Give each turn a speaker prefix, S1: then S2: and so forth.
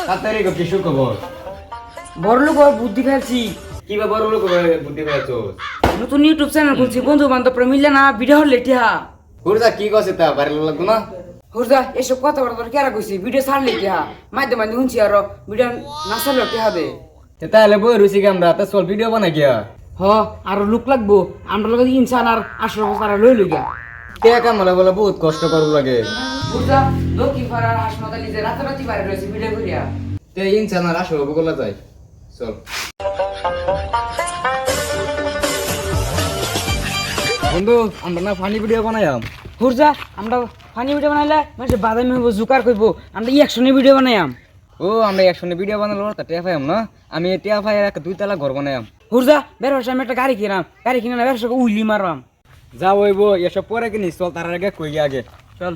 S1: তাড়াতাড়ি কিছু খবর?
S2: বড় লোক বুদ্ধি ফেলছি।
S1: কিবা বড় লোক বুদ্ধি পেয়েছো?
S2: নতুন ইউটিউব চ্যানেল খুলছি, বন্ধু বান্ধব মিললে না ভিডিও হলে টিহা।
S1: হুরদা কি কছে তা বাড়ি লাগতো না?
S2: হুজা এসব কথা বড় কেরা কইছি, ভিডিও ছাড়লে টিহা মাঝে মাঝে শুনছি, আর ভিডিও না ছাড়লেও টিহা দে।
S1: তাহলে বই রুচি আমরা তো চল ভিডিও বানাই গিয়া।
S2: হ আর লুক লাগবো, আমরা লগে ইনসান আর 800 টাকা লই লইগা।
S1: কে কাম বলে বহুত কষ্ট করু লাগে।
S2: বুঝা লক্ষ্মী পাড়ার হাসপাতালে যে রাতারাতি বাইরে রয়েছে ভিডিও করিয়া।
S1: তে ইনসান আর আসো বগলা যাই চল। বন্ধু আমরা না ফানি ভিডিও বানাইয়াম।
S2: হুরজা আমরা ফানি ভিডিও বানাইলে মানে বাদামি হইব, জুকার কইব, আমরা অ্যাকশনে ভিডিও বানাইয়াম।
S1: ও আমরা একসঙ্গে ভিডিও বানালো তা টিয়া পাইম না, আমি টিয়া পাই এক 2 তলা ঘর বানাইয়াম।
S2: হুরজা ব্যবসা আমি একটা গাড়ি কিনাম, গাড়ি কিনে ব্যবসা উইলি মারবাম।
S1: যা হইব এসব পরে কিনিস, চল তার আগে কই আগে চল।